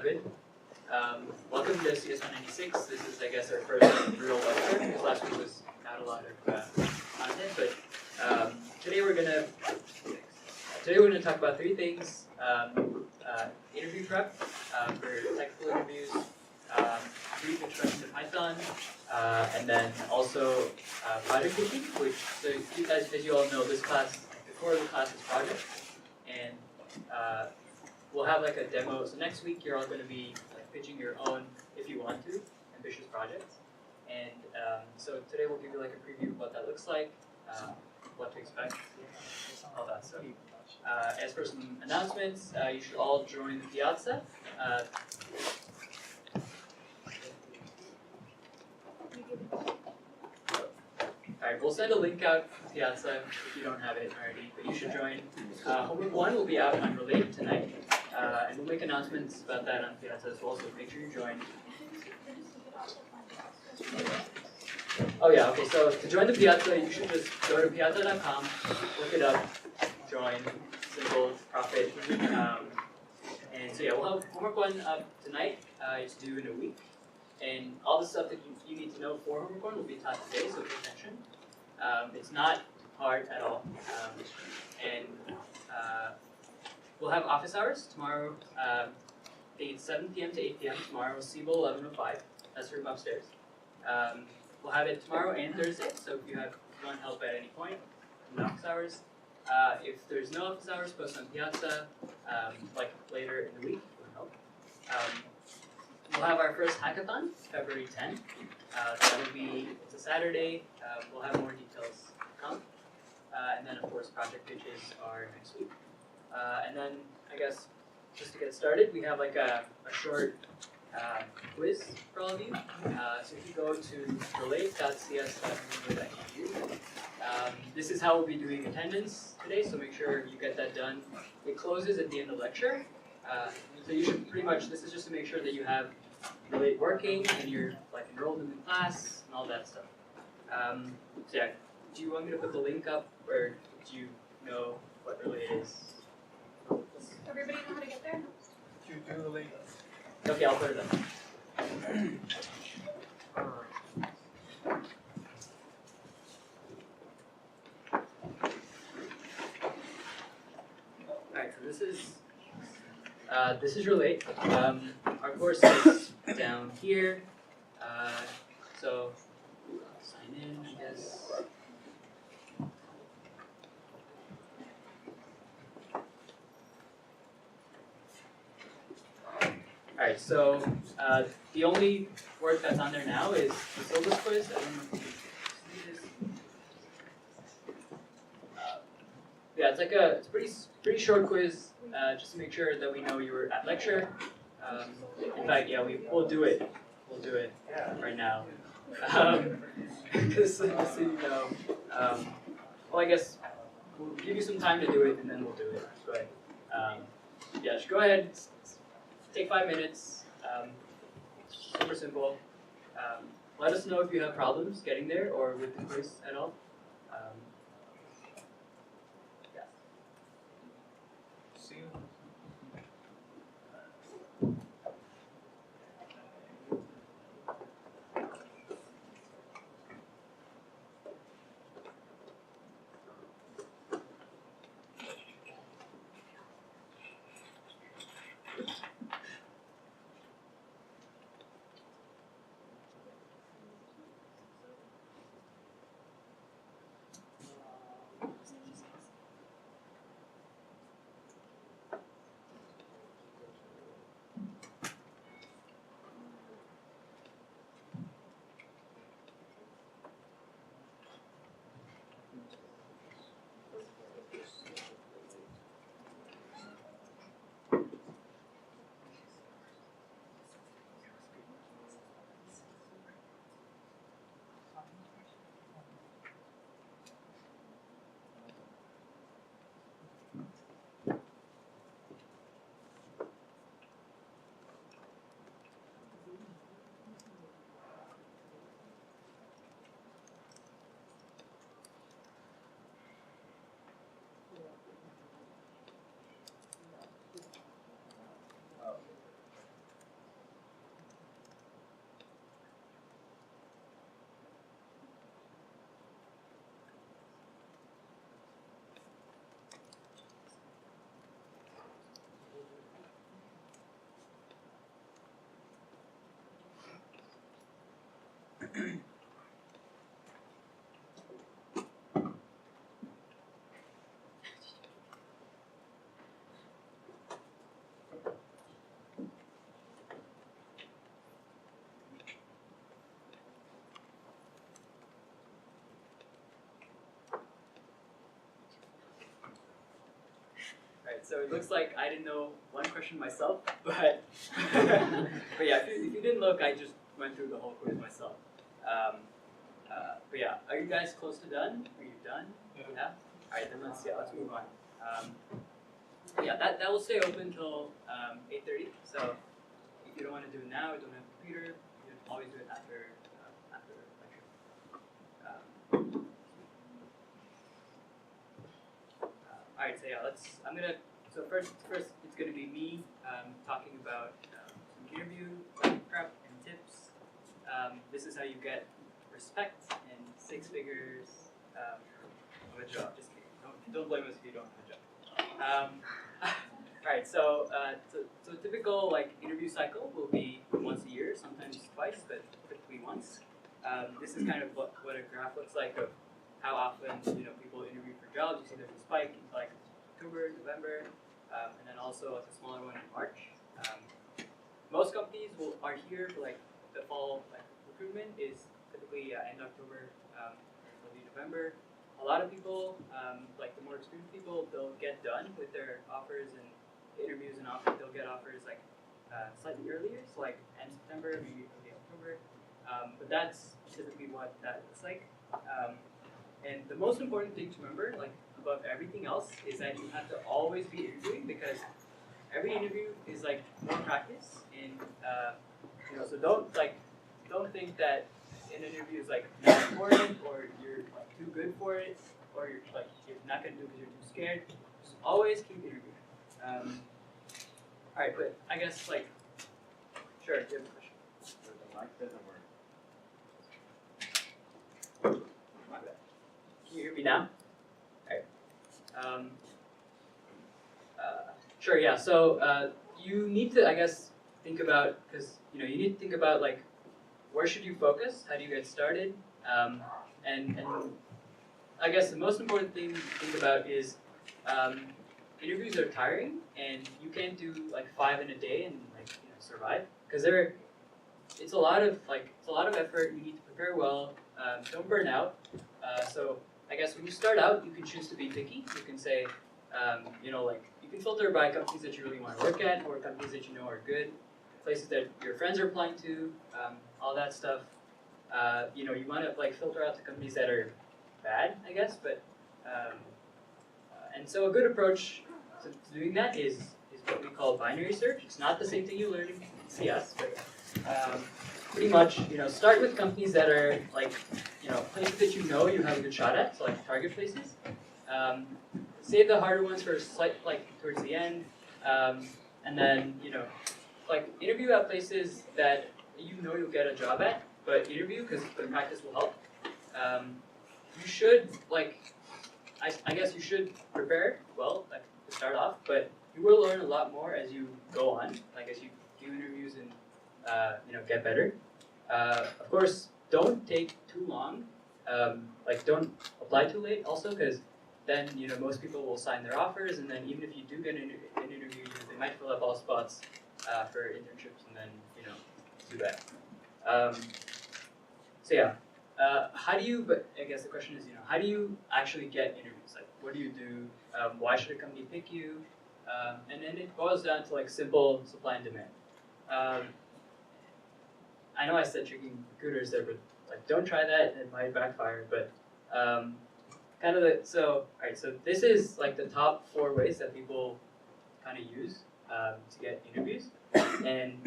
good. Welcome to CS 196. This is, I guess, our first real lecture, because last week was not a lot of content. But today we're gonna talk about three things: interview prep for technical interviews, brief introduction to Python, and then also project pitching. Which, so you guys, as you all know, this class, the core of the class is project, and we'll have like a demo. So next week you're all going to be like pitching your own, if you want to, ambitious projects. And so today we'll give you like a preview of what that looks like, what to expect, all that stuff. As for some announcements, you should all join the Piazza. Alright, we'll send a link out to Piazza if you don't have it already, but you should join. Homework 1 will be out on Relate tonight, and we'll make announcements about that on Piazza as well, so make sure you join. Oh yeah, okay, so to join the Piazza, you should just go to piazza.com, look it up, join, simple, profit. And so yeah, we'll have homework 1 up tonight. It's due in a week. And all the stuff that you need to know for homework 1 will be taught today, so pay attention. It's not hard at all. And we'll have office hours tomorrow. I think it's 7 p.m. to 8 p.m. tomorrow, CBOL 1105. That's the room upstairs. We'll have it tomorrow and Thursday, so if you want help at any point in office hours. If there's no office hours, post on Piazza, like later in the week, if you want help. We'll have our first hackathon, February 10th. That'll be, it's a Saturday. We'll have more details to come. And then, of course, project pitches are next week. And then, I guess, just to get started, we have like a short quiz for all of you. So if you go to relate.cs.edu, this is how we'll be doing attendance today, so make sure you get that done. It closes at the end of the lecture. So you should pretty much, this is just to make sure that you have Relate working and you're like enrolled in the class and all that stuff. So yeah, do you want me to put the link up, or do you know what Relate is? Everybody know how to get there? Do you do the link? Okay, I'll put it up. Alright, so this is Relate. Our course is down here. So I'll sign in, I guess. Alright, so the only work that's on there now is the syllabus quiz. I don't know if you can see this. Yeah, it's like it's a pretty short quiz, just to make sure that we know you were at lecture. In fact, yeah, we'll do it. We'll do it right now. Just so you know. Well, I guess we'll give you some time to do it, and then we'll do it. But yeah, just go ahead. Take 5 minutes. Super simple. Let us know if you have problems getting there or with the quiz at all. Yeah. See you. so it looks like I didn't know one question myself, but but yeah, if you didn't look, I just went through the whole quiz myself. But yeah, are you guys close to done? Are you done? Yeah. All right, then let's move on. Yeah, that will stay open till 8:30. So if you don't want to do it now, you don't have a computer, you can always do it after the lecture. All right, so yeah, so first it's gonna be me talking about some interview prep and tips. This is how you get respect and 6 figures of a job. Just kidding. Don't blame us if you don't have a job. All right, so so typical like interview cycle will be once a year, sometimes twice, but typically once. This is kind of what a graph looks like of how often people interview for jobs. You see there's a spike in like October, November, and then also like a smaller one in March. Most companies are here for like the fall like recruitment is typically end October, early November. A lot of people, like the more experienced people, they'll get done with their offers and interviews and offers. They'll get offers like slightly earlier, so like end September, maybe early October. But that's typically what that looks like. And the most important thing to remember, like above everything else, is that you have to always be interviewing because every interview is like more practice. And so don't think that an interview is like not important or you're like too good for it or you're not gonna do it because you're too scared. Just always keep interviewing. All right, but I guess like sure, do you have a question? So the mic doesn't work. My bad. Can you hear me now? Alright. Sure, yeah. So you need to, I guess, think about, because you need to think about like where should you focus? How do you get started? And I guess the most important thing to think about is interviews are tiring, and you can't do like 5 in a day and like survive because it's a lot of effort. You need to prepare well. Don't burn out. So I guess when you start out, you can choose to be picky. You can say, you can filter by companies that you really want to work at, or companies that you know are good, places that your friends are applying to, all that stuff. You want to like filter out the companies that are bad, I guess. But and so a good approach to doing that is what we call binary search. It's not the same thing you learn in CS, but pretty much, start with companies that are like, places that you have a good shot at, so like target places. Save the harder ones for towards the end, and then like interview at places that you'll get a job at, but interview because the practice will help. You should I guess you should prepare well to start off, but you will learn a lot more as you go on, like as you do interviews and get better. Of course, don't take too long. Don't apply too late also, because then most people will sign their offers, and then even if you do get an interview, they might fill up all spots for internships, and then do that. So yeah, how do you? But I guess the question is, how do you actually get interviews? Like, what do you do? Why should a company pick you? And then it boils down to like simple supply and demand. I know I said tricking recruiters there, but don't try that; it might backfire. But so this is like the top 4 ways that people kind of use to get interviews, and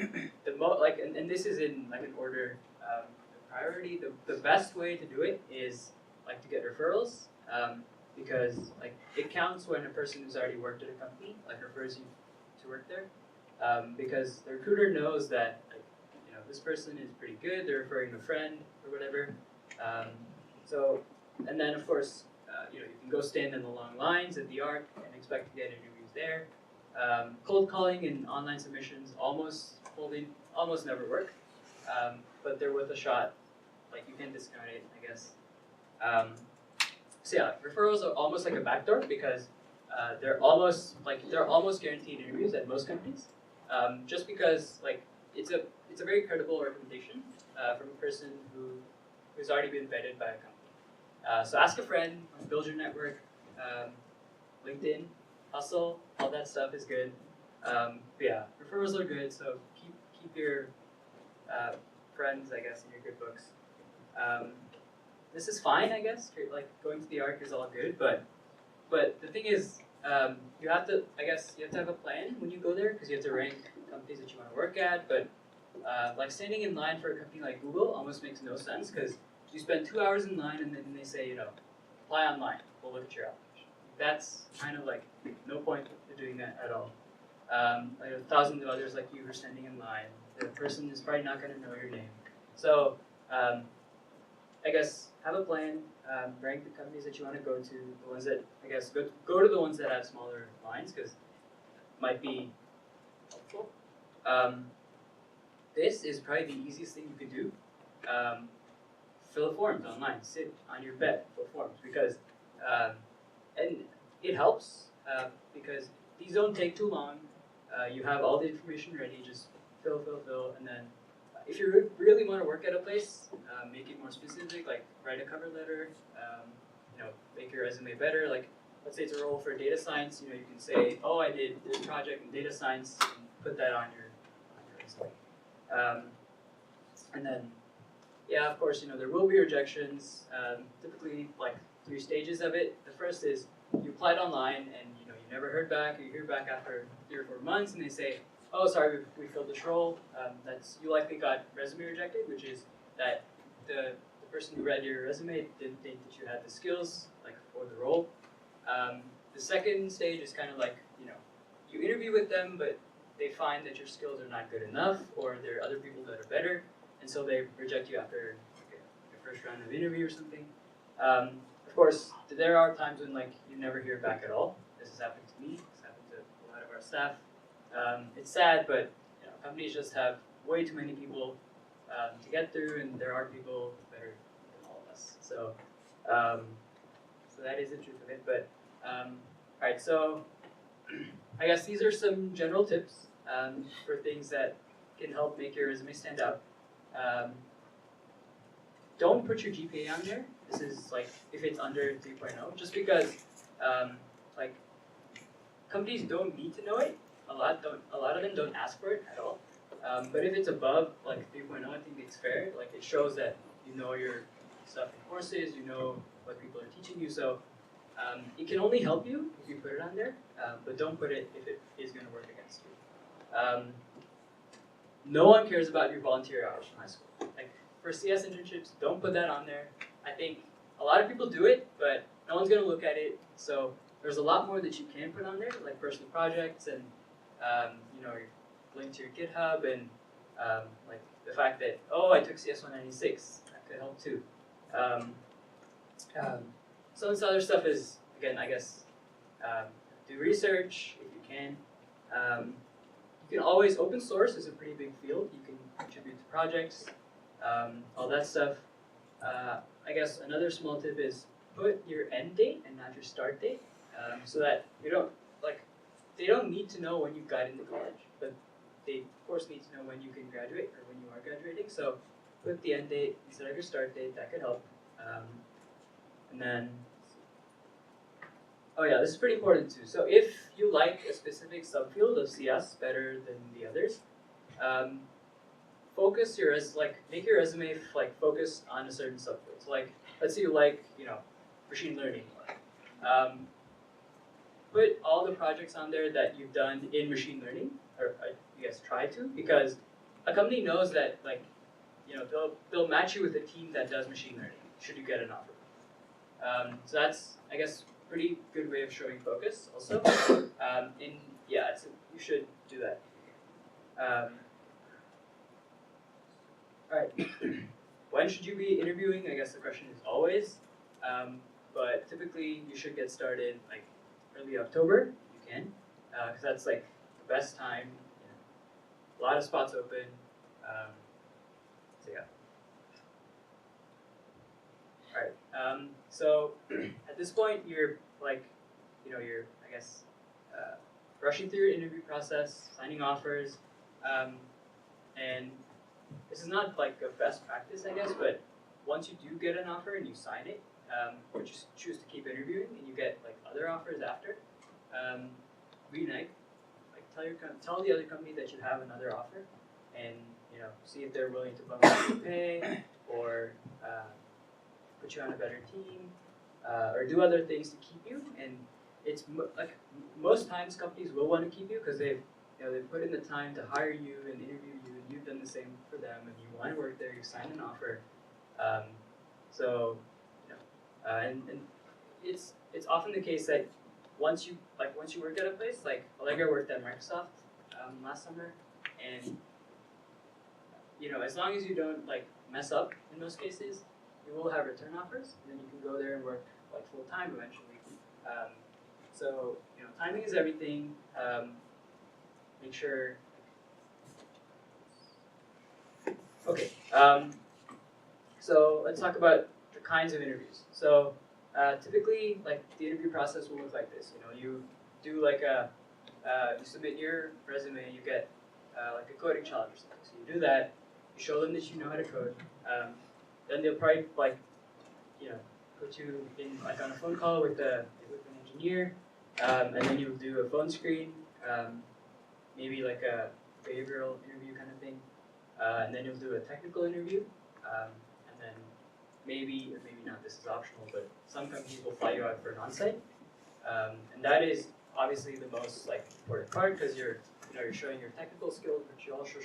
and this is in like an order of priority. The best way to do it is to get referrals, because it counts when a person who's already worked at a company refers you to work there, because the recruiter knows that this person is pretty good. They're referring a friend or whatever. And then of course you can go stand in the long lines at the ARC and expect to get interviews there. Cold calling and online submissions almost never work, but they're worth a shot. You can discount it, I guess. So yeah, referrals are almost like a backdoor because they're almost guaranteed interviews at most companies, just because it's a very credible recommendation from a person who's already been vetted by a company. So ask a friend, build your network, LinkedIn. hustle, all that stuff is good. But yeah, referrals are good, so keep your friends, I guess, in your good books. This is fine, I guess. Like going to the ARC is all good, but the thing is, you have to have a plan when you go there because you have to rank companies that you want to work at. But like standing in line for a company like Google almost makes no sense because you spend 2 hours in line and then they say, apply online. We'll look at your application. That's kind of like no point to doing that at all. Like thousands of others like you are standing in line. The person is probably not going to know your name. So I guess have a plan. Rank the companies that you want to go to. The ones that go to the ones that have smaller lines because it might be helpful. This is probably the easiest thing you can do. Fill forms online. Sit on your bed, fill forms because and it helps because these don't take too long. You have all the information ready. Just fill, and then if you really want to work at a place, make it more specific. Like write a cover letter. Make your resume better. Like let's say it's a role for data science. You can say, "Oh, I did this project in data science," and put that on your resume. And then, yeah, of course, there will be rejections. Typically, like 3 stages of it. The first is you applied online and you never heard back. Or you hear back after 3 or 4 months, and they say, "Oh, sorry, we filled this role." You likely got resume rejected, which is that the person who read your resume didn't think that you had the skills like for the role. The second stage is kind of like you interview with them, but they find that your skills are not good enough, or there are other people that are better, and so they reject you after your first round of interview or something. Of course, there are times when you never hear back at all. This has happened to me. It's happened to a lot of our staff. It's sad, but companies just have way too many people to get through, and there are people better than all of us. So, so that is the truth of it. But all right, so I guess these are some general tips for things that can help make your resume stand out. Don't put your GPA on there. This is if it's under 3.0, just because companies don't need to know it. A lot of them don't ask for it at all. But if it's above 3.0, I think it's fair. It shows that you know your stuff in courses, you know what people are teaching you. So it can only help you if you put it on there, but don't put it if it is going to work against you. No one cares about your volunteer hours from high school. For CS internships, don't put that on there. I think a lot of people do it, but no one's going to look at it. So there's a lot more that you can put on there, like personal projects and your link to your GitHub and the fact that I took CS 196. That could help too. So this other stuff is again, I guess, do research if you can. You can always open source is a pretty big field. You can contribute to projects. All that stuff. I guess another small tip is put your end date and not your start date, so that you don't they don't need to know when you got into college, but they of course need to know when you can graduate or when you are graduating. So put the end date instead of your start date. That could help. And then, this is pretty important too. So if you like a specific subfield of CS better than the others, focus your make your resume focus on a certain subfield. So let's say you like machine learning. Put all the projects on there that you've done in machine learning, or you guys try to, because a company knows that they'll match you with a team that does machine learning should you get an offer. So that's I guess pretty good way of showing focus also. You should do that. Alright, when should you be interviewing? I guess the question is always, but typically you should get started early October. You can, because that's the best time. A lot of spots open. So yeah. Alright, so at this point you're you're I guess rushing through your interview process, signing offers, and this is not a best practice, I guess, but once you do get an offer and you sign it, or just choose to keep interviewing and you get other offers after, renege. Tell the other company that you have another offer, and see if they're willing to bump up your pay or put you on a better team, or do other things to keep you. And it's like most times companies will want to keep you because they've put in the time to hire you and interview you, and you've done the same for them, and you want to work there. You signed an offer, and it's often the case that once you work at a place, like Allegra worked at Microsoft last summer, and as long as you don't mess up in most cases, you will have return offers, and then you can go there and work full time eventually. So timing is everything. Make sure. Okay. So let's talk about the kinds of interviews. So typically, the interview process will look like this. You do you submit your resume, you get a coding challenge or something. So you do that, you show them that you know how to code. Then they'll probably put you in on a phone call with an engineer, and then you'll do a phone screen, maybe a behavioral interview kind of thing, and then you'll do a technical interview, and then maybe or maybe not. This is optional, but some companies will fly you out for an onsite, and that is obviously the most important part because you're showing your technical skills, but you also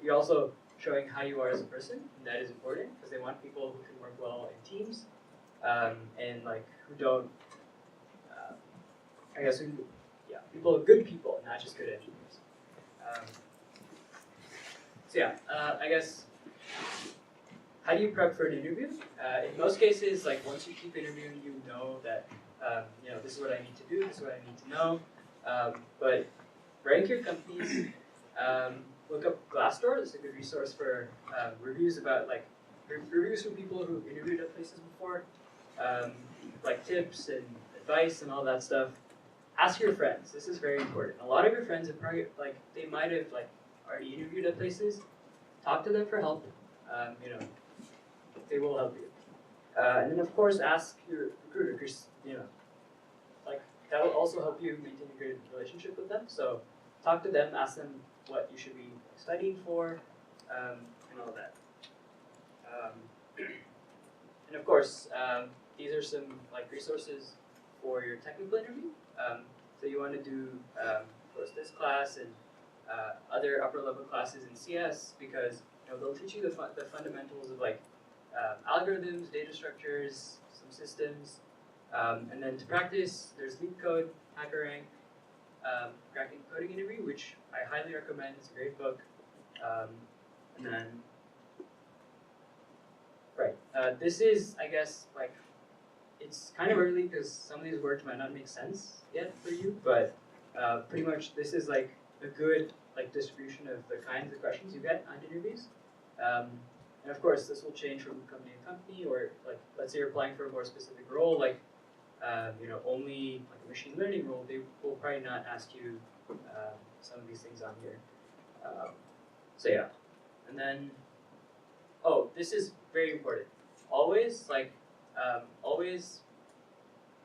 you're also showing how you are as a person, and that is important because they want people who can work well in teams, and who don't, good people, not just good engineers. I guess, how do you prep for an interview? In most cases, once you keep interviewing, you know that this is what I need to do, this is what I need to know. But rank your companies. Look up Glassdoor. This is a good resource for reviews about reviews from people who interviewed at places before, tips and advice and all that stuff. Ask your friends. This is very important. A lot of your friends have probably they might have already interviewed at places. Talk to them for help. They will help you. And then of course ask your recruiter because that will also help you maintain a good relationship with them. So talk to them, ask them what you should be studying for, and all that. And of course, these are some resources for your technical interview. So you want to do, of course, this class and other upper level classes in CS because they'll teach you the fundamentals of algorithms, data structures, some systems, and then to practice, there's LeetCode, HackerRank, Cracking Coding Interview, which I highly recommend. It's a great book. And then, this is, I guess, it's kind of early because some of these words might not make sense yet for you, but pretty much this is a good distribution of the kinds of questions you get on interviews. And of course, this will change from company to company, or let's say you're applying for a more specific role, only a machine learning role, they will probably not ask you some of these things on here. And then, this is very important. Always always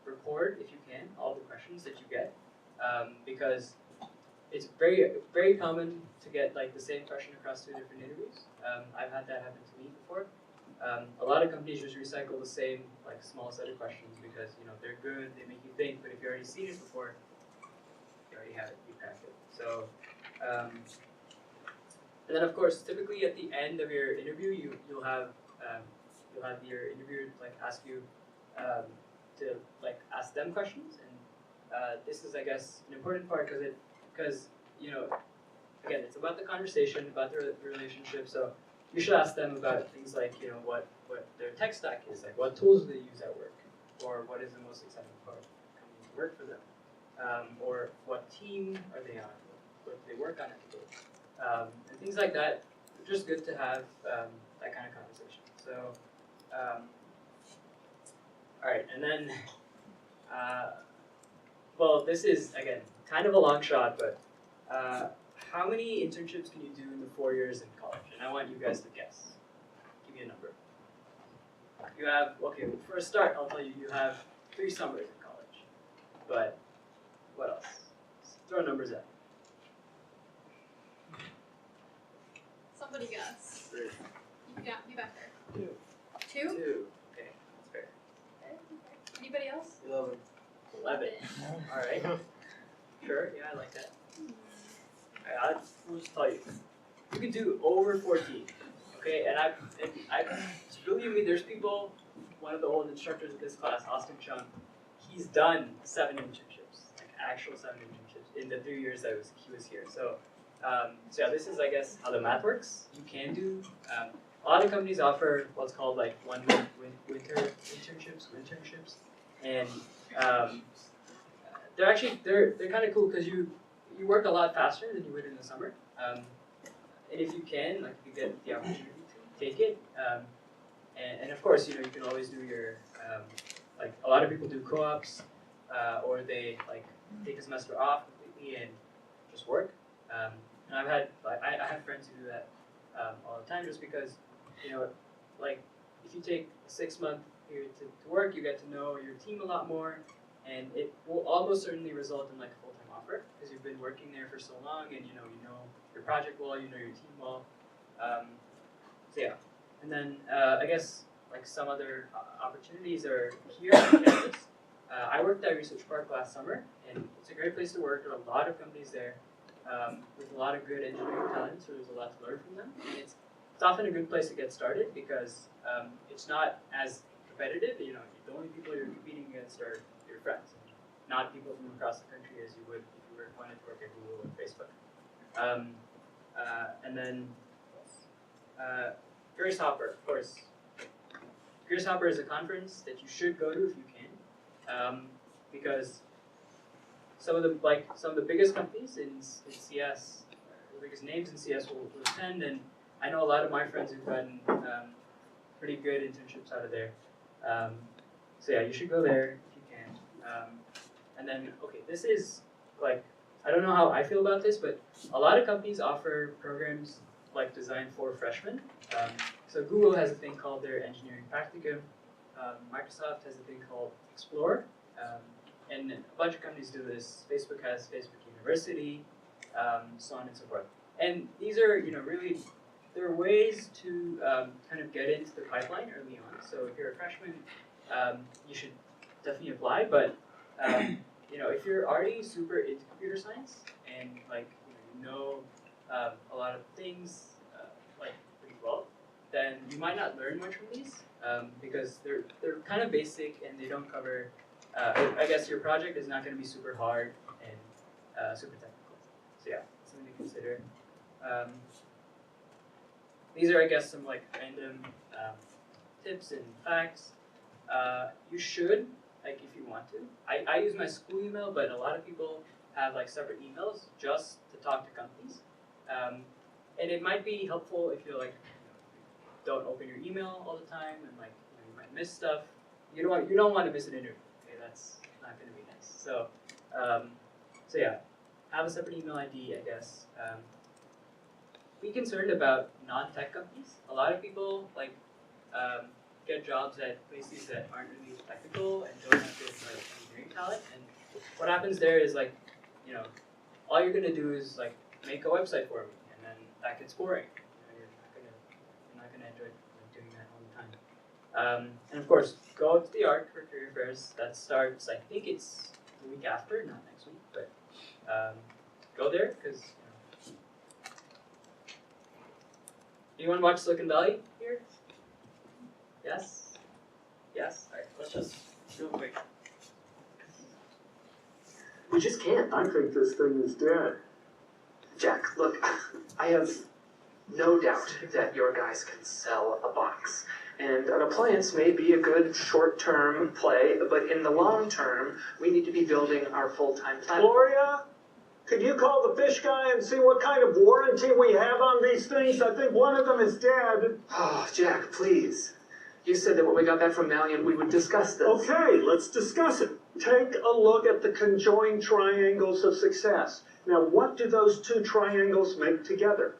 record if you can all the questions that you get, because it's very common to get the same question across 2 different interviews. I've had that happen to me before. A lot of companies just recycle the same small set of questions because they're good, they make you think, but if you already seen it before, you already have it, you cracked it. So, and then of course, typically at the end of your interview, you'll have your interviewer ask you to ask them questions, and this is, I guess, an important part because again, it's about the conversation, about the relationship. So you should ask them about things what their tech stack is, what tools do they use at work, or what is the most exciting part of coming to work for them, or what team are they on, what do they work on every day, and things like that. It's just good to have that kind of conversation. So, all right, and then, well, this is again kind of a long shot, but how many internships can you do in the 4 years in college? And I want you guys to guess. Give me a number. You have, okay, for a start, I'll tell you, you have 3 summers in college. But What else? Throw numbers out. Somebody guess. 3. Yeah, you back there. 2. 2? 2. Okay, that's fair. Okay. Anybody else? 11. 11. All right. Sure. Yeah, I like that. I'll just tell you. You could do over 14. Okay, and I believe me, there's people. One of the old instructors of this class, Austin Chung, he's done 7 internships, like actual 7 internships in the 3 years that he was here. So, so yeah, this is I guess how the math works. You can do. A lot of companies offer what's called like 1 winter internships, and they're kind of cool because you work a lot faster than you would in the summer. And if you can, like, if you get the opportunity to take it, and of course, you know, you can always do your, like, a lot of people do co-ops, or they, like, take a semester off completely and just work. And I have friends who do that all the time just because, you know, like, if you take a 6-month period to work, you get to know your team a lot more, and it will almost certainly result in, like, a full-time offer because you've been working there for so long and, you know your project well, you know your team well. So yeah, and then I guess like some other opportunities are here on campus. I worked at Research Park last summer, and it's a great place to work. There are a lot of companies there with a lot of good engineering talent, so there's a lot to learn from them. And it's often a good place to get started because it's not as competitive. You know, the only people you're competing against are your friends, not people from across the country as you would if you wanted to work at Google or Facebook. And then Grace Hopper, of course. Grace Hopper is a conference that you should go to if you can, because some of the biggest companies in CS, the biggest names in CS will attend, and I know a lot of my friends who've gotten pretty good internships out of there. So yeah, you should go there if you can. And then, okay, this is like, I don't know how I feel about this, but a lot of companies offer programs like designed for freshmen. So Google has a thing called their engineering practicum. Microsoft has a thing called Explore. And a bunch of companies do this. Facebook has Facebook University, so on and so forth. And these are, you know, really, there are ways to kind of get into the pipeline early on. So if you're a freshman, you should definitely apply. But you know, if you're already super into computer science and like you know a lot of things like pretty well, then you might not learn much from these because they're kind of basic and they don't cover. I guess your project is not going to be super hard and super technical. So yeah, something to consider. These are, I guess, some like random tips and facts. You should, like, if you want to. I use my school email, but a lot of people have like separate emails just to talk to companies. And it might be helpful if you're like, don't open your email all the time and like you might miss stuff. You don't want to miss an interview. Okay, that's not going to be nice. So so yeah, have a separate email ID, I guess. Be concerned about non-tech companies. A lot of people like get jobs at places that aren't really technical and don't have this like engineering talent. And what happens there is like, you know, all you're gonna do is like make a website for me, and then that gets boring. You know, you're not gonna enjoy like, doing that all the time. And of course, go to the ARC for career fairs. That starts, I think it's the week after, not next week, but go there because. Anyone watch Silicon Valley here? Yes? Yes? Alright, let's just real quick. We just can't. I think this thing is dead. Jack, look, I have no doubt that your guys can sell a box. And an appliance may be a good short-term play, but in the long term, we need to be building our full-time platform. Gloria, could you call the fish guy and see what kind of warranty we have on these things? I think one of them is dead. Oh, Jack, please. You said that when we got back from Malian, we would discuss this. Okay, let's discuss it. Take a look at the conjoined triangles of success. Now, what do those two triangles make together?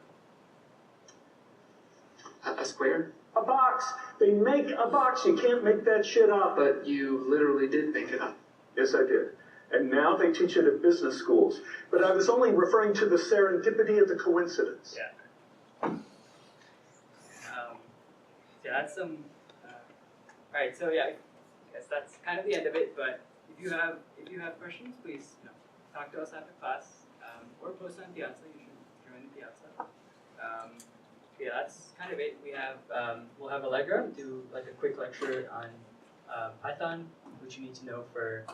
A square? A box. They make a box. You can't make that shit up. But you literally did make it up. Yes, I did. and now they teach it at business schools. But I was only referring to the serendipity of the coincidence. Yeah, that's some. Alright, so yeah, I guess that's kind of the end of it. But if you have questions, please talk to us after class, or post on Piazza. You should join the Piazza. Yeah, that's kind of it. We'll have Allegra do like a quick lecture on Python, which you need to know for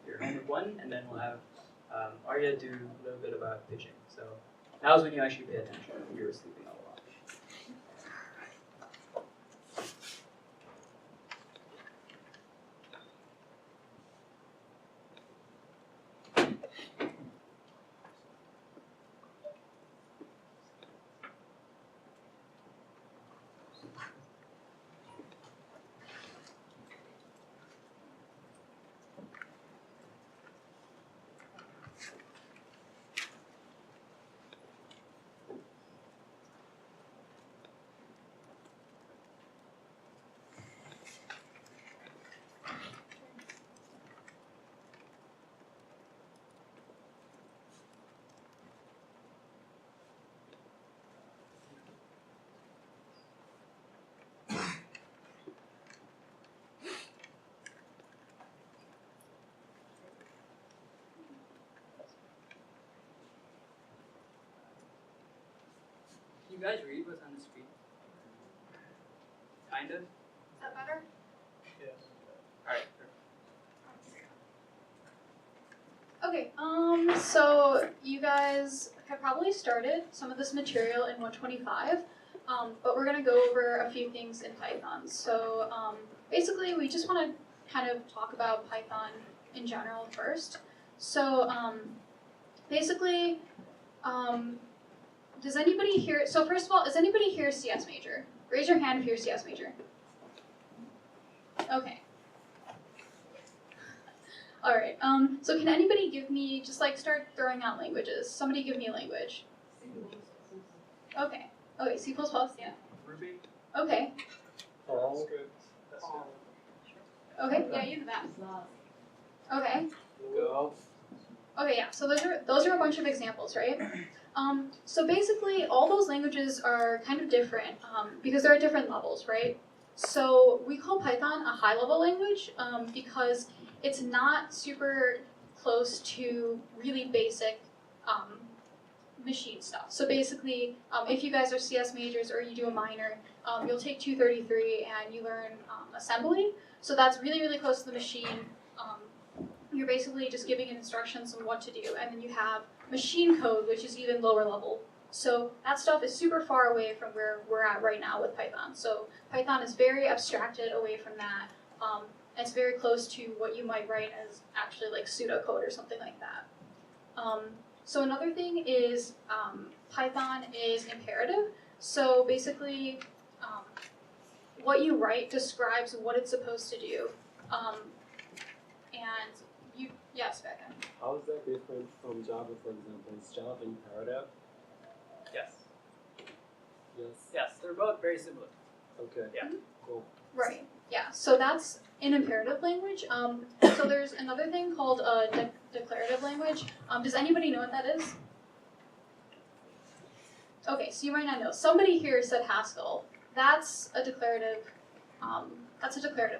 your homework 1, and then we'll have Arya do a little bit about pitching. So that was when you actually pay attention. You were sleeping all along. Can you guys read what's on the screen? Kind of? Is that better? Yes. Alright. Okay, so you guys have probably started some of this material in 125, but we're going to go over a few things in Python. So basically, we just want to kind of talk about Python in general first. So basically, does anybody here, so first of all, is anybody here a CS major? Raise your hand if you're a CS major. Okay. Alright, so can anybody give me, just like start throwing out languages. Somebody give me a language. Okay. Okay, C++, yeah. Ruby? Okay. All. Okay, yeah, you do that. Okay. Go. Okay, yeah, so those are a bunch of examples, right? So basically, all those languages are kind of different because they're at different levels, right? So we call Python a high-level language because it's not super close to really basic machine stuff. So basically, if you guys are CS majors or you do a minor, you'll take 233 and you learn assembly. So that's really, really close to the machine. You're basically just giving it instructions on what to do. And then you have machine code, which is even lower level. So that stuff is super far away from where we're at right now with Python. So Python is very abstracted away from that. It's very close to what you might write as actually like pseudocode or something like that. So another thing is Python is imperative. So basically, what you write describes what it's supposed to do. And you, yes, Becca. How is that different from Java, for example? Is Java imperative? Yes. Yes. Yes, they're both very similar. Okay. Yeah. Cool. Right, yeah, so that's an imperative language. So there's another thing called a declarative language. Does anybody know what that is? Okay, so you might not know. Somebody here said Haskell. That's a declarative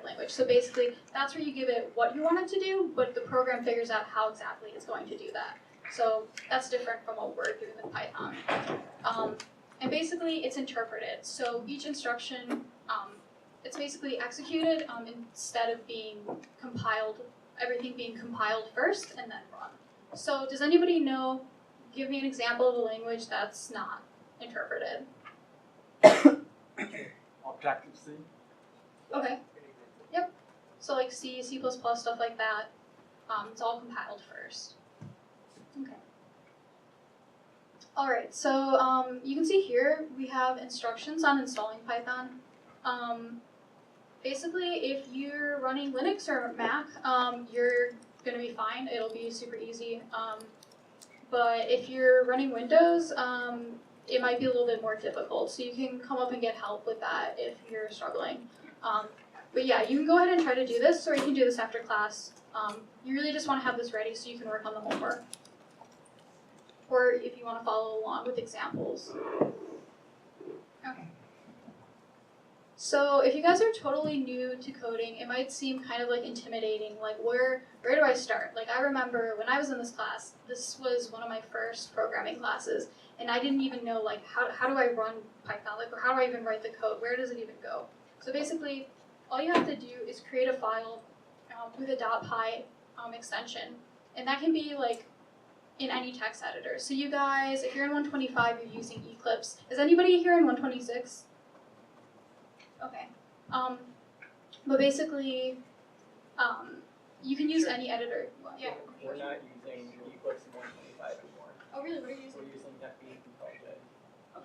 language. So basically, that's where you give it what you want it to do, but the program figures out how exactly it's going to do that. So that's different from what we're doing with Python. And basically, it's interpreted. So each instruction, it's basically executed instead of being compiled, everything being compiled first and then run. So does anybody know, give me an example of a language that's not interpreted. Objective-C? Okay. Yep. So like C, C++, stuff like that. It's all compiled first. Okay. All right. So you can see here we have instructions on installing Python. Basically, if you're running Linux or Mac, you're gonna be fine. It'll be super easy. But if you're running Windows, it might be a little bit more difficult. So you can come up and get help with that if you're struggling. But yeah, you can go ahead and try to do this, or you can do this after class. You really just want to have this ready so you can work on the homework. Or if you want to follow along with examples. Okay. So if you guys are totally new to coding, it might seem kind of like intimidating, like where do I start? Like I remember when I was in this class, this was one of my first programming classes, and I didn't even know like how do I run Python, like or how do I even write the code, where does it even go? So basically, all you have to do is create a file with a .py extension, and that can be like in any text editor. So you guys, if you're in 125, you're using Eclipse. Is anybody here in 126? Okay. But basically, you can use any editor you want. Yeah. We're not using Eclipse in 125 anymore. Oh really? What are you using? We're using Technique and Project.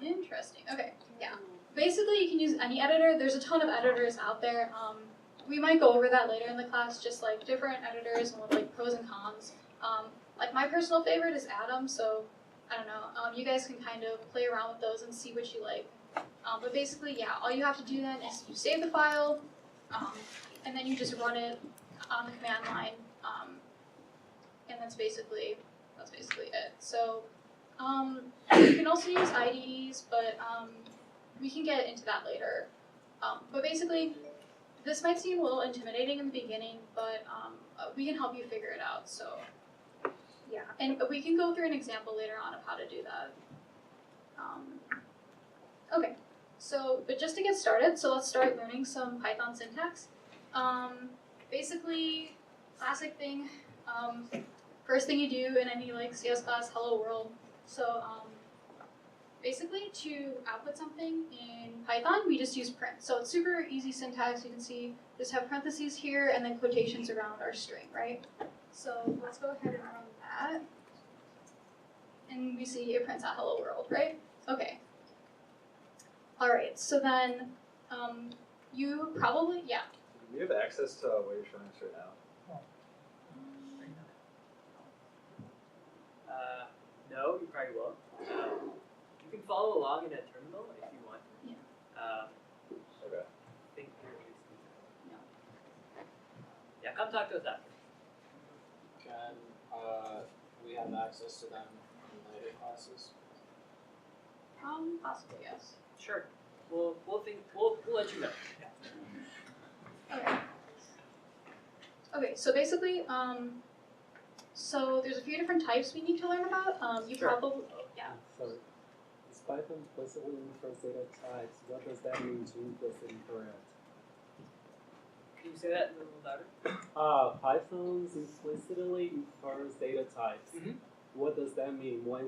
Interesting. Okay. Yeah. Basically, you can use any editor. There's a ton of editors out there. We might go over that later in the class, just like different editors and what like pros and cons. Like my personal favorite is Atom, so I don't know. You guys can kind of play around with those and see what you like. But basically, yeah, all you have to do then is you save the file, and then you just run it on the command line, and that's basically it. So you can also use IDEs, but we can get into that later. But basically, this might seem a little intimidating in the beginning, but we can help you figure it out. So yeah, and we can go through an example later on of how to do that. Okay, so, but just to get started, so let's start learning some Python syntax. Basically, classic thing, first thing you do in any like CS class, hello world. So basically to output something in Python, we just use print. So it's super easy syntax, you can see, just have parentheses here and then quotations around our string, right? So let's go ahead and run that. And we see it prints out hello world, right? Okay. Alright, so then you probably, yeah. Do we have access to what you're showing us right now? No, you probably will. You can follow along in a terminal if you want. Yeah. Okay. I think you're using No. Yeah, come talk to us after. Can we have access to them in later classes? Possibly, yes. Sure. We'll let you know. Okay. Okay, so basically, so there's a few different types we need to learn about. You Sure. probably, yeah. Sorry. Is Python implicitly infers data types? What does that mean to implicit incorrect? Can you say that a little louder? Python's implicitly infers data types. Mhm. What does that mean? What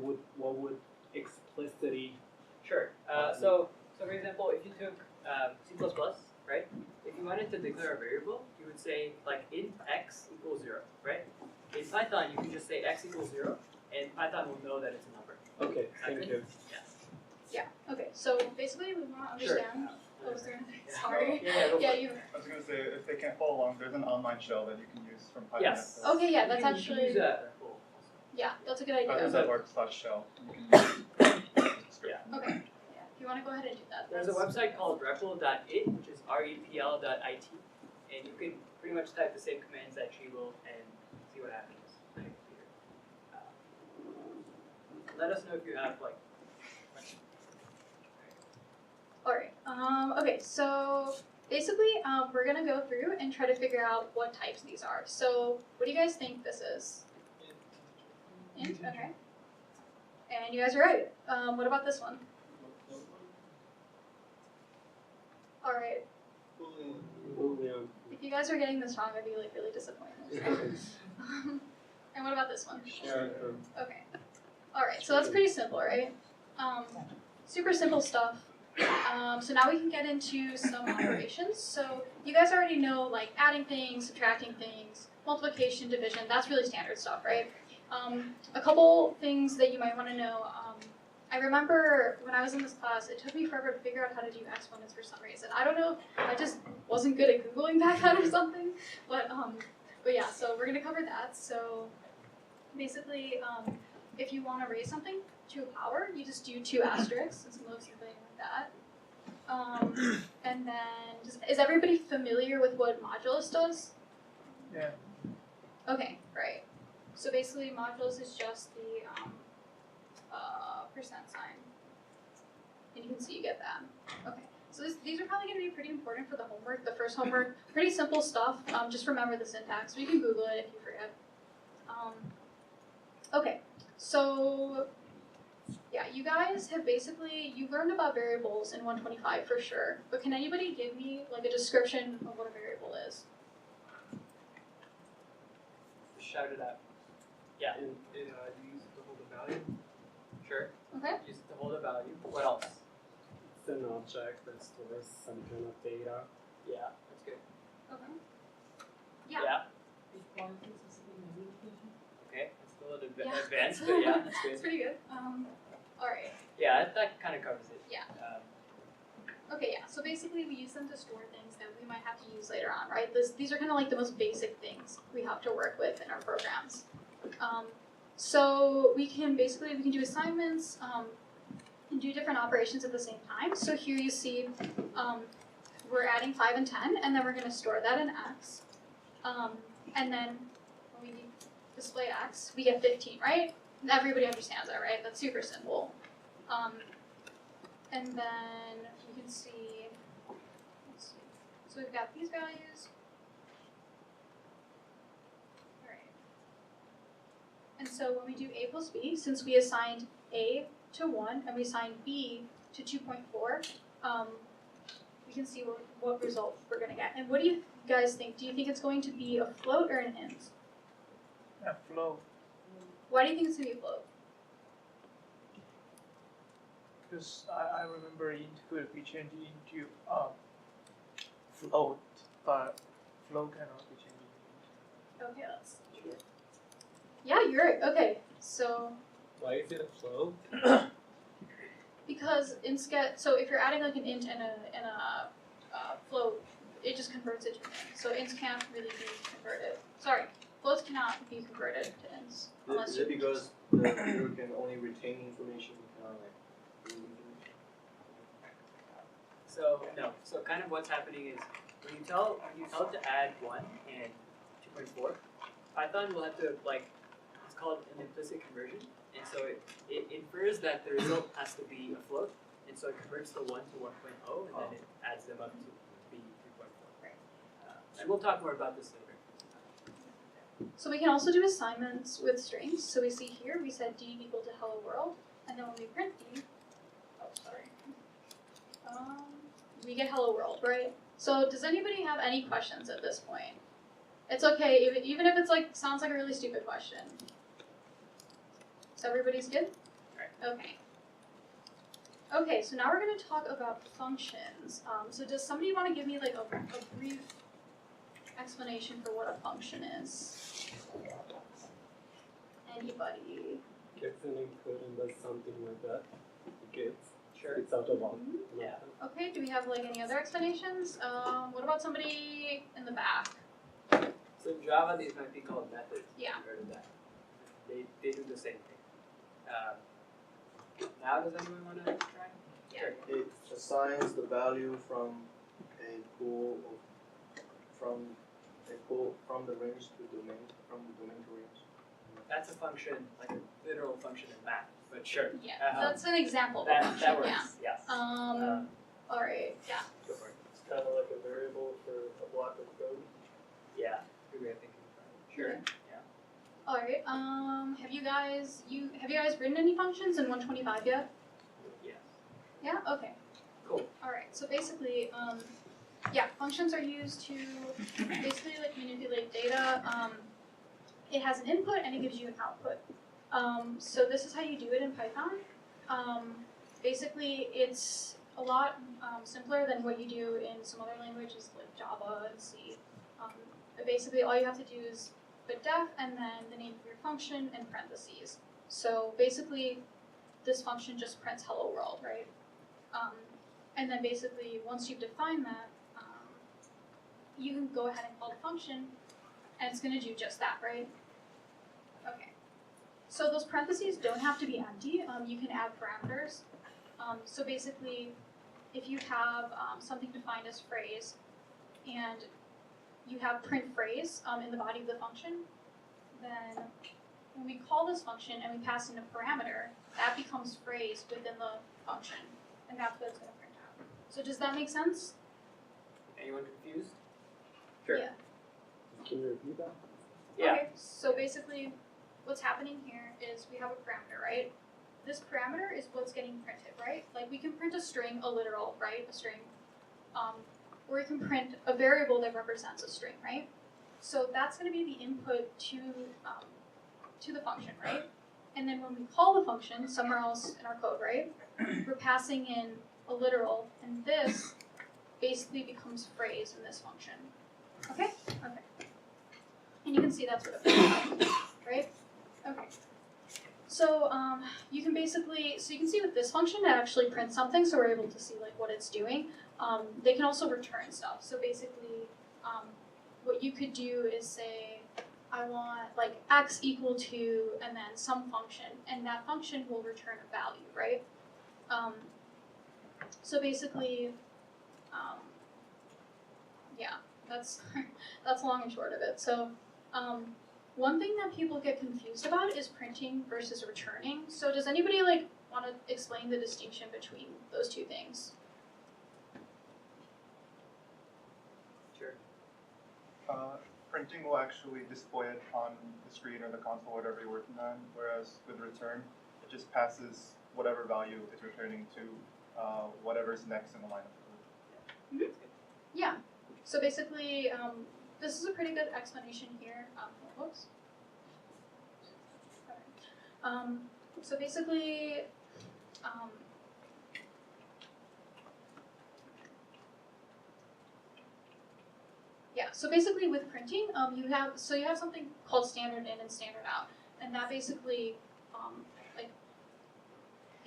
would explicitly? Sure. So for example, if you took C++, right? If you wanted to declare a variable, you would say like int x equals 0, right? In Python, you can just say x equals 0, and Python will know that it's a number. Okay, thank you. Yeah, okay, so basically we want to Sure. understand. Oh, was there anything? Sorry. Yeah, go for Yeah, it. you. I was going to say, if they can't follow along, there's an online shell that you can use from Python. Yes. Okay, yeah, You that's can actually, use REPL. yeah, that's a good idea. Python.org/shell. You can use Yeah. Okay, yeah, if you want to go ahead and do that. There's a that's- website called repl.it, which is repl.it, and you can pretty much type the same commands that she will and see what happens on your computer. Let us know if you have like questions. Alright, okay, so basically we're gonna go through and try to figure out what types these are. So what do you guys think this is? Int, okay. And you guys are right. What about this one? Alright, Boolean. if you guys are getting this wrong, I'd be like really disappointed. And what about this one? Character. Okay. Alright, so that's pretty simple, right? Super simple stuff. So now we can get into some operations. So you guys already know like adding things, subtracting things, multiplication, division, that's really standard stuff, right? A couple things that you might want to know. I remember when I was in this class, it took me forever to figure out how to do exponents for some reason. I don't know, I just wasn't good at Googling back then or something. But yeah, so we're going to cover that. So basically, if you want to raise something to a power, you just do 2 asterisks. It's mostly like that. And then, is everybody familiar with what modulus does? Yeah. Okay, right. So basically modulus is just the percent sign. And you can see you get that. Okay. So these are probably going to be pretty important for the homework, the first homework. Pretty simple stuff. Just remember the syntax. You can Google it if you forget. Okay. So yeah, you guys have you learned about variables in 125 for sure. But can anybody give me like a description of what a variable is? Shout it out. Yeah. And you use it to hold a value. Sure. Okay. Use it to hold a value. What else? It's an object that stores some kind of data. Yeah, that's good. Okay. Yeah. Okay, it's a little bit Yeah. advanced, but yeah, that's It's good. pretty good. All right. Yeah, that kind of covers it. Yeah. Okay, yeah. So basically, we use them to store things that we might have to use later on, right? These are kind of like the most basic things we have to work with in our programs. So we can do assignments and do different operations at the same time. So here you see we're adding 5 and 10, and then we're going to store that in x. And then when we display x, we get 15, right? And everybody understands that, right? That's super simple. And then you can see, let's see. So we've got these values. All right. And so when we do a plus b, since we assigned a to 1 and we assigned b to 2.4, we can see what result we're going to get. And what do you guys think? Do you think it's going to be a float or an int? A flow, Why do you think it's going to be a float? because I remember int could be changed into float, but flow cannot be changed into int. Okay, let's see. Yeah, you're right. Okay, so Why is it a flow? because ints get, so if you're adding like an int and a float, it just converts it to an int. So ints can't really be converted. Sorry, floats cannot be converted to ints unless Is it you. because the computer can only retain information, kind of like remove information? So no. So kind of what's happening is when you tell it to add 1 and 2.4, Python will have to it's called an implicit conversion, and so it infers that the result has to be a float, and so it converts the 1 to 1.0, and then it adds them up to be 3.4. And we'll talk more about this later. So we can also do assignments with strings. So we see here we said d equal to hello world, and then when we print d, we get hello world, right? So does anybody have any questions at this point? It's okay, even if it's sounds like a really stupid question. So everybody's good? Okay. Okay, so now we're going to talk about functions. So does somebody want to give me a brief explanation for what a function is? Anybody? Gets an input and does something like that. It gets. Sure. It's out of one. Yeah. Okay, do we have any other explanations? What about somebody in the back? So in Java, these might be called methods. Yeah. You've heard of that. They do the same thing. Now, does anyone want to try? Yeah. Sure. It assigns the value from a pool from the range to domain, from the domain to range. That's a function, like a literal function in math, but sure. Yeah, that's an example of a That function, works, yeah. yes. Alright, yeah. Go for it. It's kind of like a variable for a block of code. Yeah, good way of thinking about it. Sure. Alright, have you guys written any functions in 125 yet? Yes. Yeah, okay. Cool. Alright, so basically, functions are used to basically manipulate data. It has an input and it gives you an output. So this is how you do it in Python. Basically, it's a lot simpler than what you do in some other languages like Java and C. Basically, all you have to do is put def and then the name of your function and parentheses. So basically, this function just prints hello world, right? And then basically, once you've defined that, you can go ahead and call the function, and it's going to do just that, right? Okay. So those parentheses don't have to be empty. You can add parameters. So basically, if you have something defined as phrase, and you have print phrase in the body of the function, then when we call this function and we pass in a parameter, that becomes phrase within the function, and that's what it's going to print out. So does that make sense? Anyone confused? Sure. Yeah. Can you repeat that? Yeah. Okay, so basically what's happening here is we have a parameter, right? This parameter is what's getting printed, right? Like we can print a string, a literal, right? A string. Or we can print a variable that represents a string, right? So that's going to be the input to the function, right? And then when we call the function somewhere else in our code, right? We're passing in a literal, and this basically becomes phrase in this function. Okay? Okay. And you can see that's what it prints out, right? Okay. So you can basically, so you can see with this function it actually prints something, so we're able to see like what it's doing. They can also return stuff. So basically, what you could do is say, I want like x equal to, and then some function, and that function will return a value, right? So basically, yeah, that's that's long and short of it. So one thing that people get confused about is printing versus returning. So does anybody like want to explain the distinction between those two things? Sure. Printing will actually display it on the screen or the console, whatever you're working on, whereas with return, it just passes whatever value it's returning to whatever's next in the line of code. Yeah. So basically, this is a pretty good explanation here. Whoops. So basically, yeah. So basically, with printing, you have something called standard in and standard out, and that basically like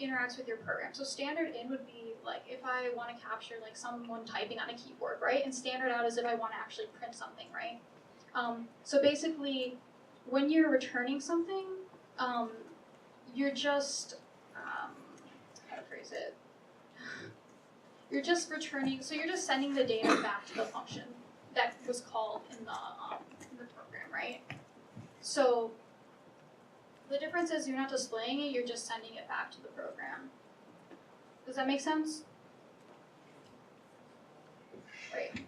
interacts with your program. So standard in would be like if I want to capture like someone typing on a keyboard, right? And standard out is if I want to actually print something, right? So basically, when you're returning something, you're just how to phrase it? You're just returning. So you're just sending the data back to the function that was called in the program, right? So the difference is you're not displaying it, you're just sending it back to the program. Does that make sense? Right.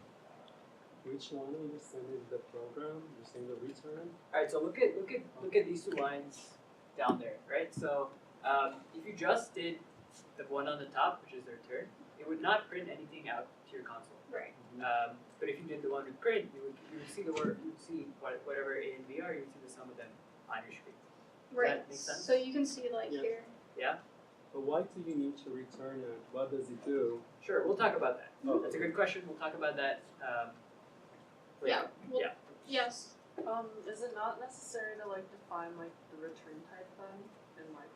Which one are you sending the program? You're saying the return? Alright, so look at these two lines down there, right? So if you just did the one on the top, which is the return, it would not print anything out to your console. Right. But if you did the one with print, you would see the word, you would see whatever A and B are, you would see the sum of them on your screen. Right. That make sense? So you can see like Yeah. here. But why do you need to return it? What does it do? Sure, we'll talk about that. Oh, That's a good question. We'll talk about that later. Yeah. Well, Yeah. Yes. Is it not necessary to like define like the return type then in like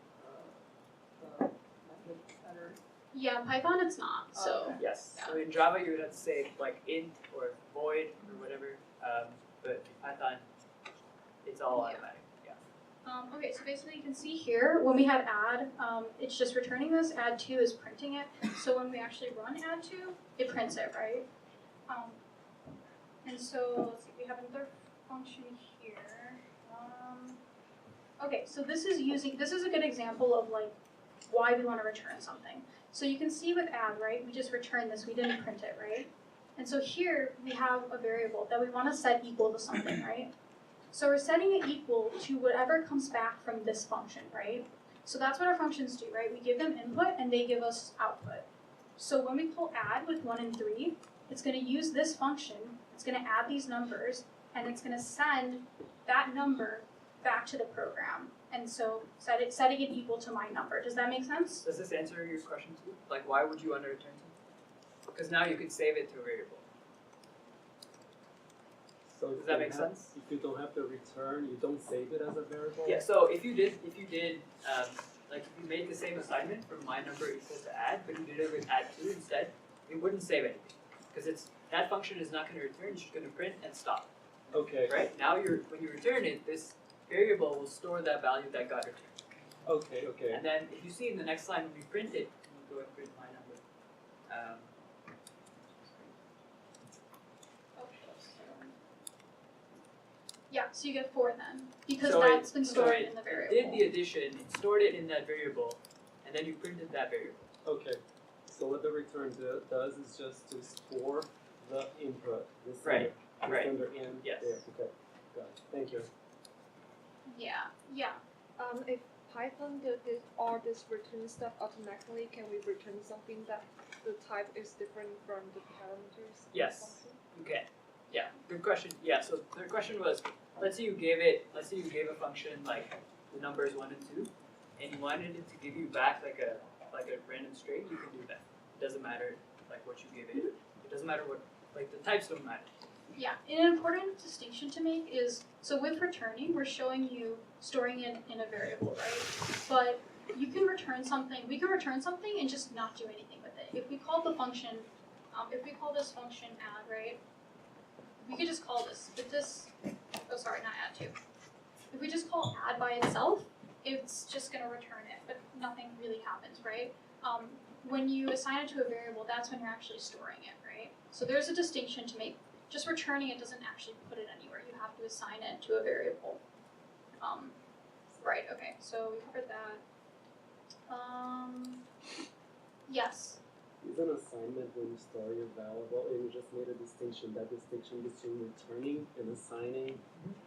the method header? Yeah, Python it's not. So Okay. Yes. Yeah. So in Java you would have to say like int or void or whatever. But in Python it's all Yeah. automatic. Yeah. okay, so basically you can see here when we had add, it's just returning this. Add two is printing it. So when we actually run add two, it prints it, right? And so let's see, we have another function here. Okay, so this is a good example of like why we want to return something. So you can see with add, right? We just returned this, we didn't print it, right? And so here we have a variable that we want to set equal to something, right? So we're setting it equal to whatever comes back from this function, right? So that's what our functions do, right? We give them input and they give us output. So when we call add with 1 and 3, it's going to use this function, it's going to add these numbers, and it's going to send that number back to the program. And so setting it equal to my number. Does that make sense? Does this answer your question too? Like why would you want to return something? Because now you could save it to a variable. So Does that make sense? If you don't have the return, you don't save it as a variable? Yeah, so if you did like if you made the same assignment from my number equals to add, but you did it with add 2 instead, it wouldn't save anything. Because that function is not going to return, it's just going to print and stop. Okay. Right? Now when you return it, this variable will store that value that got returned. Okay, okay. And then if you see in the next line when we print it, we'll go and print my number. Yeah, Yeah, so you get 4 then, because So that's been so stored it in the Did variable. the addition, it stored it in that variable, and then you printed that variable. Okay, so what the return does is just to store the input, the Right, sender, right. the sender in Yes. there. Okay, got it. Thank you. Yeah, yeah. If Python did this return stuff automatically, can we return something that the type is different from the parameters? of the Yes. function? You can. Yeah, good question. Yeah, so the question was, let's say you gave a function like the numbers 1 and 2, and you wanted it to give you back like a random string, you can do that. It doesn't matter like what you give it. It doesn't matter what, like the types don't matter. Yeah, and an important distinction to make is, so with returning, we're showing you storing it in a variable, right? But you can return something, we can return something and just not do anything with it. If we call the function, if we call this function add, right? We could just call this, but this, oh sorry, not add to. If we just call add by itself, it's just gonna return it, but nothing really happens, right? When you assign it to a variable, that's when you're actually storing it, right? So there's a distinction to make. Just returning it doesn't actually put it anywhere. You have to assign it to a variable. Right, okay, so we covered that. Yes. Is an assignment when you store your variable, and you just made a distinction, that distinction between returning and assigning?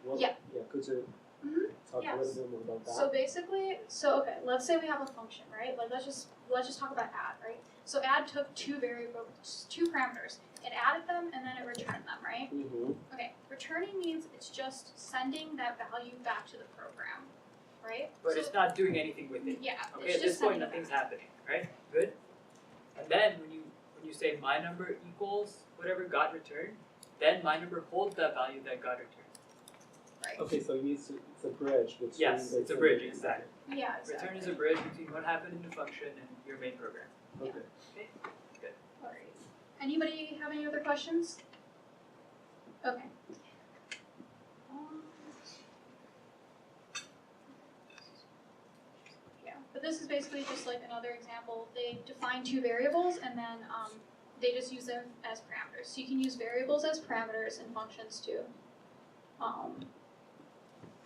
Well, Yeah. Yeah, could you Mhm, talk a yes. little bit more about that? So basically, okay, let's say we have a function, right? Like let's just talk about add, right? So add took 2 variables, 2 parameters. It added them and then it returned them, right? Mm-hmm. Okay, returning means it's just sending that value back to the program, right? But So- it's not doing anything with it. Yeah, Okay, it's at this just point sending it nothing's back. happening, right? Good. And then when you say my number equals whatever got returned, then my number holds that value that got returned. Right. Okay, so it's a bridge between Yes, the it's a two. bridge, exactly. Yeah, exactly. Return is a bridge between what happened in the function and your main program. Okay. Alright. Anybody have any other questions? Okay. Yeah, but this is basically just like another example. They define 2 variables and then they just use them as parameters. So you can use variables as parameters in functions too.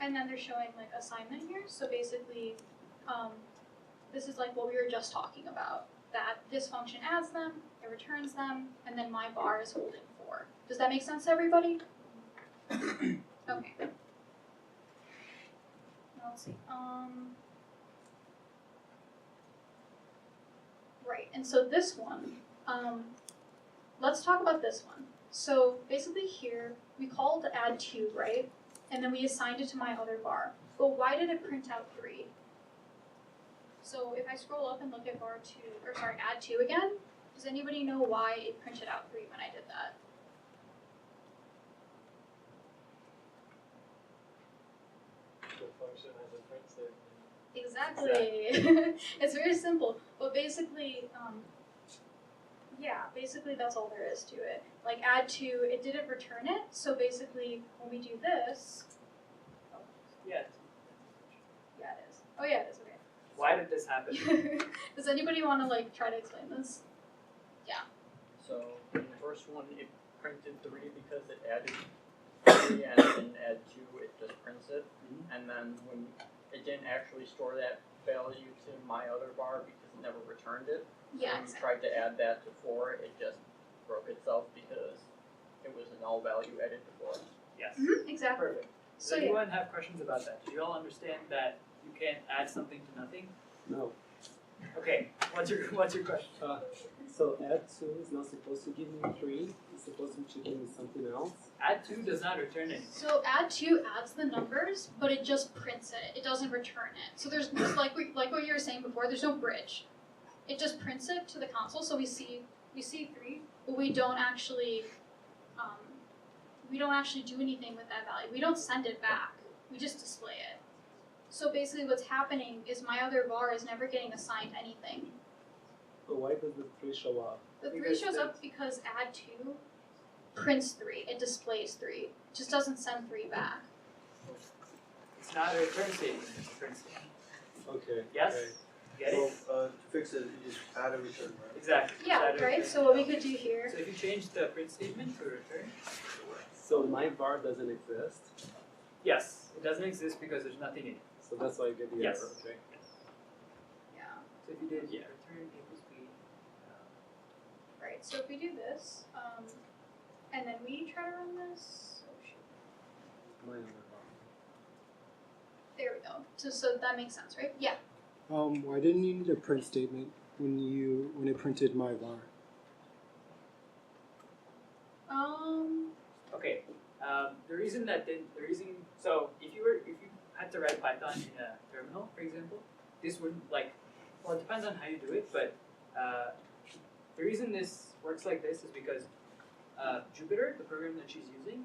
And then they're showing like assignment here. So basically, this is like what we were just talking about. That this function adds them, it returns them, and then my bar is holding 4. Does that make sense to everybody? Okay. Let's see. Right, and so this one, let's talk about this one. So basically here, we called add 2, right? And then we assigned it to my other bar. But why did it print out 3? So if I scroll up and look at add 2 again, does anybody know why it printed out 3 when I did that? The function has a print statement. Exactly. It's very simple. But basically, basically that's all there is to it. Like add 2, it didn't return it, so basically when we do this, Yeah. yeah it is. Oh yeah it is, okay. Why did this happen? Does anybody want to like try to explain this? So in the first one, it printed 3 because it added 3, and then add 2, it just prints it. And then when it didn't actually store that value to my other bar because it never returned it. Yeah, When you tried to add that to 4, it just broke itself because it was a null value added to 4. Yes. exactly. Perfect. Does So yeah. anyone have questions about that? Do you all understand that you can't add something to nothing? No. Okay, what's your question? So add 2 is not supposed to give me 3. It's supposed to give me something else. Add 2 does not return anything. So add 2 adds the numbers, but it just prints it. It doesn't return it. So there's like what you were saying before. There's no bridge. It just prints it to the console. So we see 3, but we don't actually do anything with that value. We don't send it back. We just display it. So basically, what's happening is my other bar is never getting assigned anything. But why does the 3 show up? The 3 Because shows up because add 2 prints 3. It displays 3. It just doesn't send 3 back. It's not a return statement, it's a print statement. Okay. Yes? Okay. Get it? So, to fix it, you just add a return, right? Exactly. Yeah, It's not a right? return. So what we could do here, So if you change the print statement to a return, it works. So my var doesn't exist. Yes, it doesn't exist because there's nothing in it. So that's why you get the Yes. error, okay? Yeah. So if you did, return equals b. Right. So if we do this, and then we try to run this. Oh shoot. Mine on the bottom. There we go. So that makes sense, right? Yeah. Why didn't you need a print statement when it printed my var? Okay. The reason so if you had to write Python in a terminal, for example, this wouldn't it depends on how you do it, but the reason this works like this is because Jupyter, the program that she's using,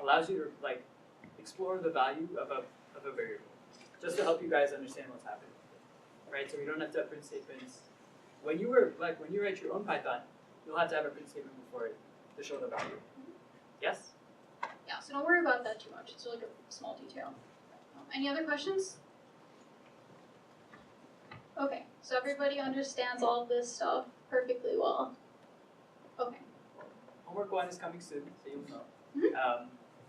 allows you to explore the value of a variable, just to help you guys understand what's happening, right? So we don't have to have print statements. When you write your own Python, you'll have to have a print statement before it to show the value. Yes? Yeah. So don't worry about that too much. It's like a small detail. Any other questions? Okay. So everybody understands all of this stuff perfectly well. Okay. Homework 1 is coming soon, so you'll know.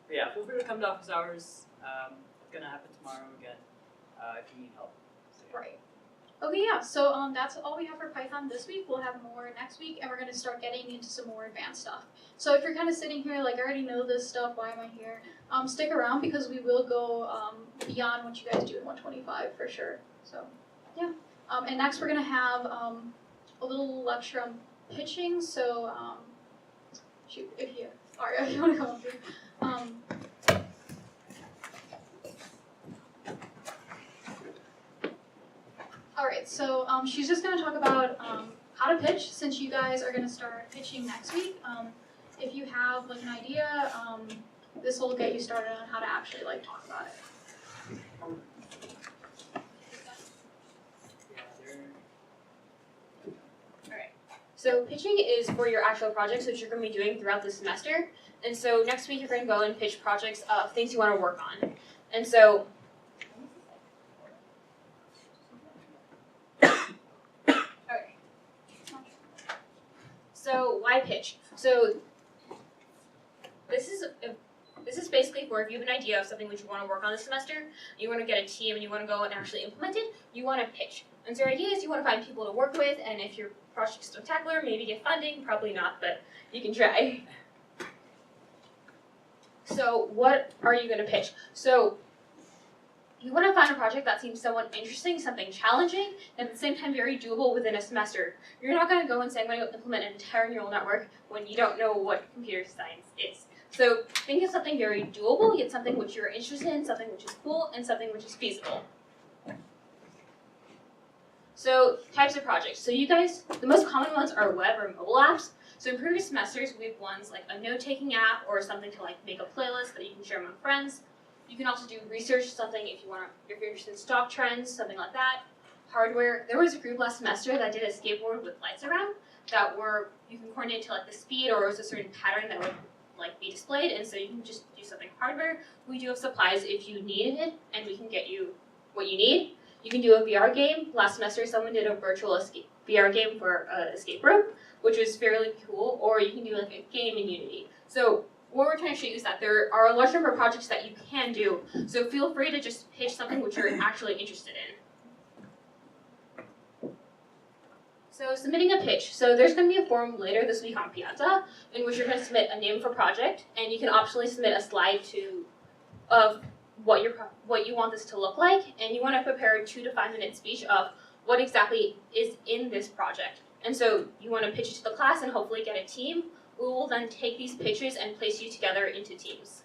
But yeah, feel free to come to office hours. It's gonna happen tomorrow again if you need help. So, yeah. Right. Okay, yeah, so that's all we have for Python this week. We'll have more next week, and we're going to start getting into some more advanced stuff. So if you're kind of sitting here like, I already know this stuff, why am I here? Stick around because we will go beyond what you guys do in 125 for sure. So, yeah. And next we're going to have a little lecture on pitching. So, shoot, if you want to come up here. Alright, so she's just going to talk about how to pitch since you guys are going to start pitching next week. If you have an idea, this will get you started on how to actually talk about it. Alright, so pitching is for your actual projects which you're going to be doing throughout the semester. And so next week you're going to go and pitch projects of things you want to work on. And so So why pitch? So this is basically for if you have an idea of something which you want to work on this semester, you want to get a team and you want to go and actually implement it, you want to pitch. And so your idea is you want to find people to work with, and if your project's spectacular, maybe get funding, probably not, but you can try. So what are you going to pitch? So you want to find a project that seems somewhat interesting, something challenging, and at the same time very doable within a semester. You're not going to go and say, I'm going to implement an entire neural network when you don't know what computer science is. So think of something very doable, yet something which you're interested in, something which is cool, and something which is feasible. So types of projects. So you guys, the most common ones are web or mobile apps. So in previous semesters, we have ones like a note-taking app or something to make a playlist that you can share among friends. You can also do research, something if you're interested in stock trends, something like that. Hardware. There was a group last semester that did a skateboard with lights around you can coordinate to the speed, or it was a certain pattern that would be displayed, and so you can just do something hardware. We do have supplies if you needed it, and we can get you what you need. You can do a VR game. Last semester, someone did a virtual VR game for an escape room, which was fairly cool, or you can do a game in Unity. So what we're trying to show you is that there are a large number of projects that you can do, so feel free to just pitch something which you're actually interested in. So submitting a pitch. So there's going to be a form later this week on Piazza in which you're going to submit a name for project, and you can optionally submit a slide of what you want this to look like, and you want to prepare a 2 to 5 minute speech of what exactly is in this project. And so you want to pitch it to the class and hopefully get a team. We will then take these pitches and place you together into teams.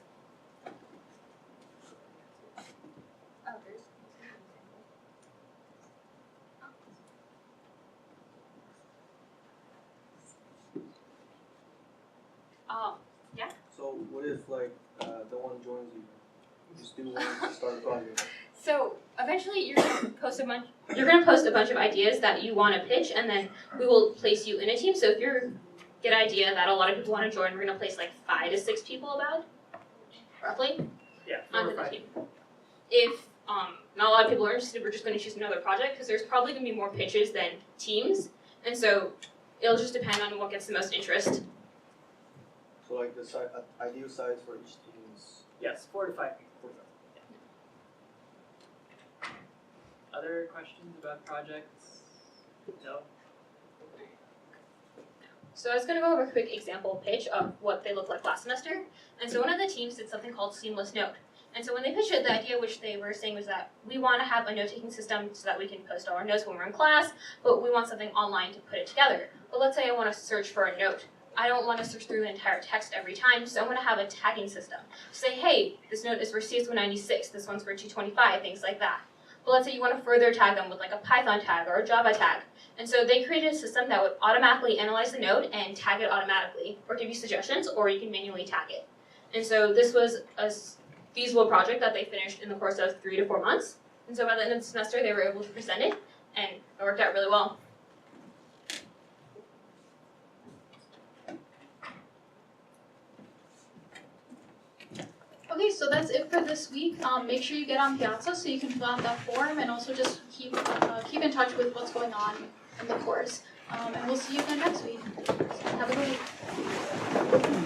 Yeah. So what if no one joins you? You just do one to start a project. So eventually you're gonna post a bunch of ideas that you want to pitch, and then we will place you in a team. So if you get an idea that a lot of people want to join, we're gonna place 5 to 6 people roughly. Yeah, 4 onto or the 5. team. If not a lot of people are interested, we're just going to choose another project because there's probably going to be more pitches than teams, and so it'll just depend on what gets the most interest. So the ideal size for each team is. Yes, 4 to 5 people. Other questions about projects? No? So I was going to go over a quick example pitch of what they looked like last semester. And so one of the teams did something called Seamless Note. And so when they pitched it, the idea which they were saying was that we want to have a note-taking system so that we can post all our notes when we're in class, but we want something online to put it together. But let's say I want to search for a note. I don't want to search through the entire text every time, so I'm going to have a tagging system. Say, hey, this note is for CS196, this one's for 225, things like that. But let's say you want to further tag them with like a Python tag or a Java tag. And so they created a system that would automatically analyze the note and tag it automatically, or give you suggestions, or you can manually tag it. And so this was a feasible project that they finished in the course of 3 to 4 months. And so by the end of the semester, they were able to present it, and it worked out really well. Okay, so that's it for this week. Make sure you get on Piazza so you can fill out that form, and also just keep in touch with what's going on in the course. And we'll see you again next week. So have a good week.